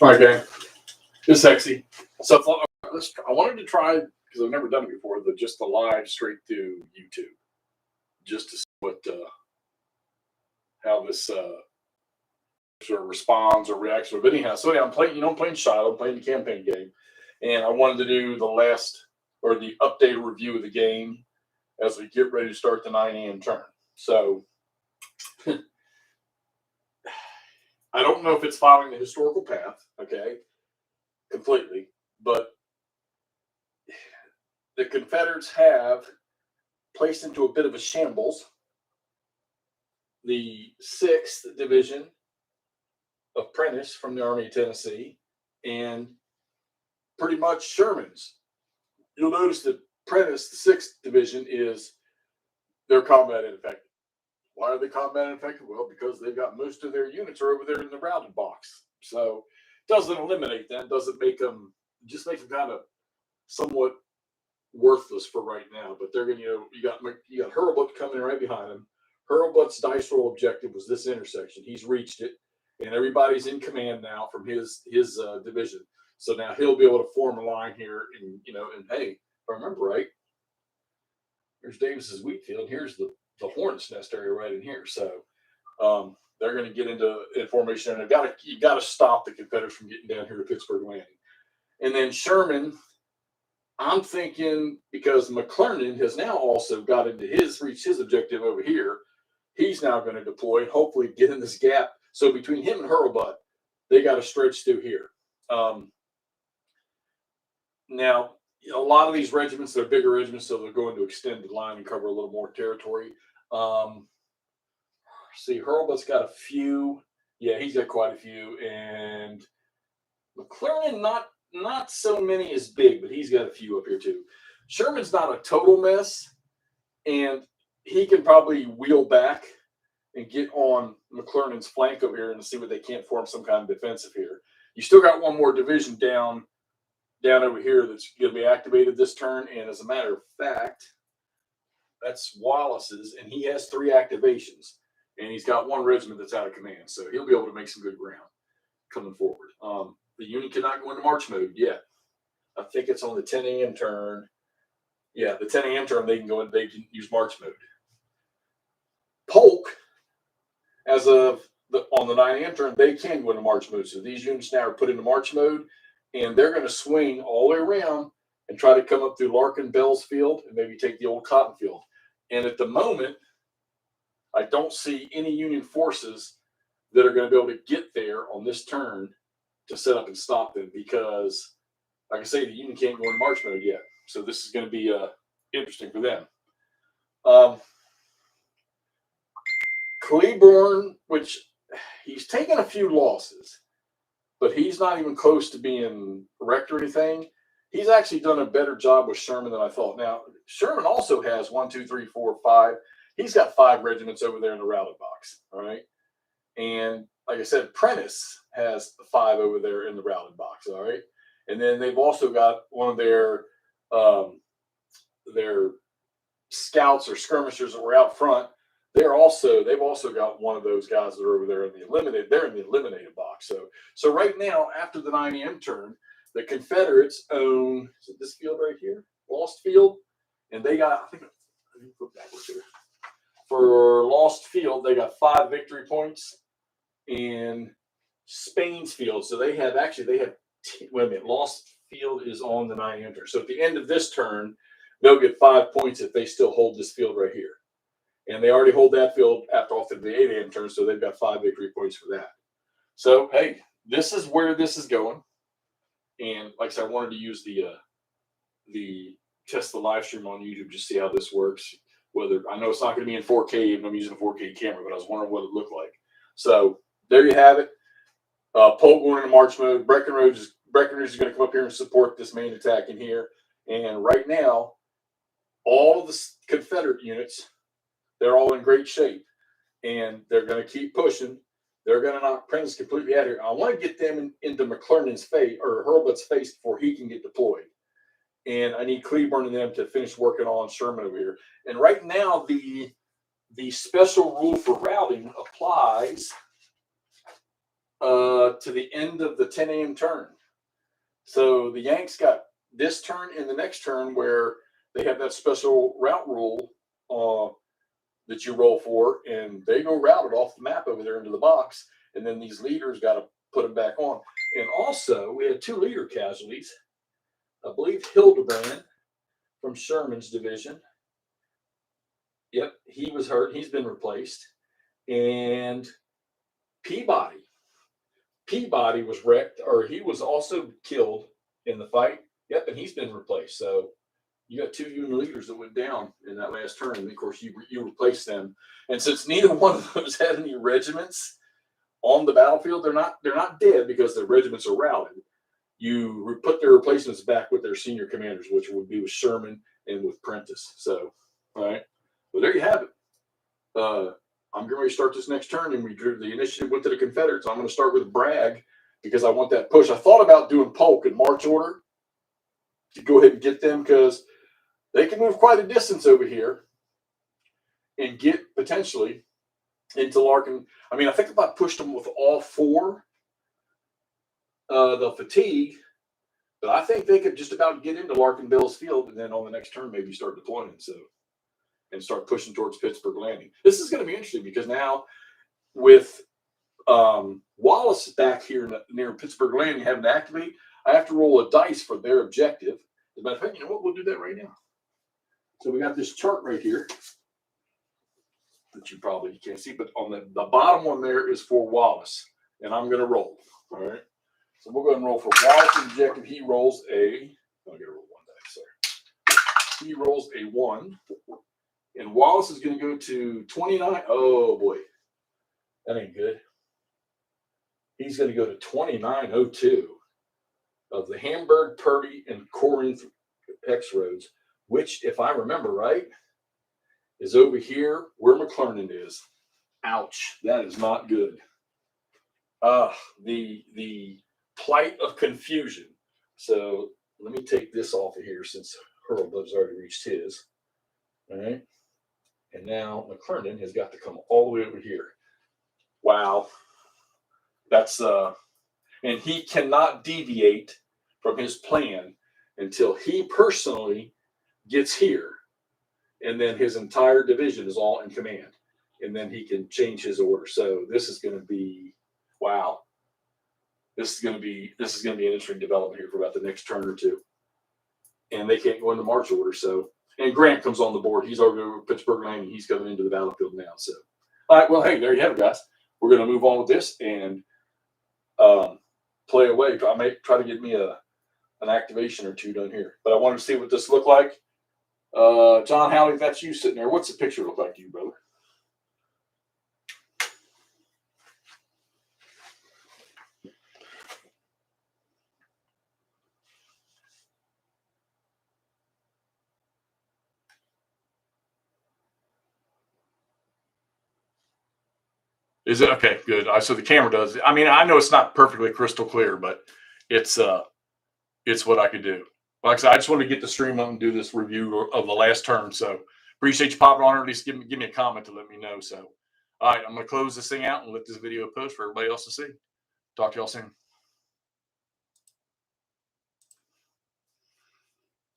Okay. It's sexy. So I wanted to try, because I've never done it before, just the live straight to YouTube, just to see how this sort of responds or reacts to it. But anyhow, so yeah, I'm playing Shiloh, I'm playing the campaign game, and I wanted to do the updated review of the game as we get ready to start the 9 a.m. turn. So I don't know if it's following the historical path, okay, completely, but the Confederates have placed into a bit of a shambles the 6th Division of Prentiss from the Army of Tennessee and pretty much Sherman's. You'll notice that Prentiss, the 6th Division, they're combat ineffective. Why are they combat ineffective? Well, because they've got most of their units are over there in the routed box. So it doesn't eliminate them, doesn't make them, just makes them kind of somewhat worthless for right now. But they're going to, you got Hurlbut coming right behind him. Hurlbut's dice roll objective was this intersection. He's reached it, and everybody's in command now from his division. So now he'll be able to form a line here, and hey, if I remember right, here's Davis's wheat field. Here's the hornet's nest area right in here. So they're going to get into formation, and you got to stop the Confederates from getting down here to Pittsburgh Landing. And then Sherman, I'm thinking, because McClernand has now also got into reached his objective over here, he's now going to deploy and hopefully get in this gap. So between him and Hurlbut, they got to stretch through here. Now, a lot of these regiments, they're bigger regiments, so they're going to extend the line and cover a little more territory. See, Hurlbut's got a few. Yeah, he's got quite a few. And McClernand, not so many as big, but he's got a few up here too. Sherman's not a total mess, and he can probably wheel back and get on McClernand's flank over here and see what they can't form some kind of defensive here. You still got one more division down over here that's going to be activated this turn, and as a matter of fact, that's Wallace's, and he has 3 activations, and he's got 1 regiment that's out of command, so he'll be able to make some good ground coming forward. The unit cannot go into march mode yet. I think it's on the 10 a.m. turn. Yeah, the 10 a.m. turn, they can use march mode. Polk, as of on the 9 a.m. turn, they can go into march mode. So these units now are put into march mode, and they're going to swing all the way around and try to come up through Larkin Bell's field and maybe take the old cotton field. And at the moment, I don't see any Union forces that are going to be able to get there on this turn to set up and stop them, because, like I say, the Union can't go into march mode yet. So this is going to be interesting for them. Cleburne, which he's taken a few losses, but he's not even close to being wrecked or anything. He's actually done a better job with Sherman than I thought. Now, Sherman also has 1, 2, 3, 4, 5. He's got 5 regiments over there in the routed box, all right? And like I said, Prentiss has 5 over there in the routed box, all right? And then they've also got one of their scouts or skirmishers that were out front. They've also got one of those guys that are over there in the eliminated. They're in the eliminated box. So right now, after the 9 a.m. turn, the Confederates own, is it this field right here? Lost Field. And they got, let me put backwards here. For Lost Field, they got 5 victory points in Spain's field. So wait a minute, Lost Field is on the 9 a.m. turn. So at the end of this turn, they'll get 5 points if they still hold this field right here. And they already hold that field after the 8 a.m. turn, so they've got 5 victory points for that. So, hey, this is where this is going. And like I said, I wanted to use the test the live stream on YouTube just see how this works. I know it's not going to be in 4K, even I'm using a 4K camera, but I was wondering what it looked like. So there you have it. Polk going into march mode. Breckinridge is going to come up here and support this main attack in here. And right now, all of the Confederate units, they're all in great shape, and they're going to keep pushing. They're going to knock Prentiss completely out of here. I want to get them into McClernand's face or Hurlbut's face before he can get deployed. And I need Cleburne and them to finish working on Sherman over here. And right now, the special rule for routing applies to the end of the 10 a.m. turn. So the Yanks got this turn and the next turn where they have that special route rule that you roll for, and they go routed off the map over there into the box, and then these leaders got to put them back on. And also, we had 2 leader casualties. I believe Hildebrand from Sherman's division. Yep, he was hurt. He's been replaced. And Peabody was wrecked, or he was also killed in the fight. Yep, and he's been replaced. So you got 2 Union leaders that went down in that last turn, and of course you replaced them. And since neither one of those had any regiments on the battlefield, they're not dead because their regiments are routed. You put their replacements back with their senior commanders, which would be with Sherman and with Prentice. So, all right, well there you have it. I'm going to start this next turn, and we drew the initiative went to the Confederates. I'm going to start with Bragg because I want that push. I thought about doing Polk in march order to go ahead and get them because they can move quite a distance over here and get potentially into Larkin. I mean, I think if I pushed them with all 4, they'll fatigue, but I think they could just about get into Larkin Bill's field, and then on the next turn maybe start deploying. So. And start pushing towards Pittsburgh Landing. This is going to be interesting because now with Wallace back here near Pittsburgh Landing having to activate, I have to roll a dice for their objective. As a matter of fact, you know what? We'll do that right now. So we got this chart right here that you probably can't see, but on the bottom one there is for Wallace, and I'm going to roll. All right. So we'll go ahead and roll for Wallace's objective. He rolls a. I'm going to roll 1 dice. Sorry. He rolls a 1. And Wallace is going to go to 29. Oh, boy. That ain't good. He's going to go to 2902 of the Hamburg, Purdy, and Corinth X roads, which, if I remember right, is over here where McClernand is. Ouch. That is not good. The plight of confusion. So let me take this off of here since Hurlbut's already reached his. All right. And now McClernand has got to come all the way over here. Wow. That's and he cannot deviate from his plan until he personally gets here. And then his entire division is all in command. And then he can change his order. So this is going to be wow. This is going to be an interesting development here for about the next turn or 2. And they can't go into march order, so. And Grant comes on the board. He's over to Pittsburgh Landing. He's coming into the battlefield now. So, all right. Well, hey, there you have it, guys. We're going to move on with this and play away. I may try to get me an activation or 2 done here. But I wanted to see what this looked like. John Howley, that's you sitting there. What's the picture look like to you, brother? Is it okay? Good. So the camera does. I mean, I know it's not perfectly crystal clear, but it's what I could do. Like I said, I just want to get the stream up and do this review of the last turn. So appreciate you popping on, or at least give me a comment to let me know. So, all right, I'm going to close this thing out and let this video post for everybody else to see. Talk to y'all soon.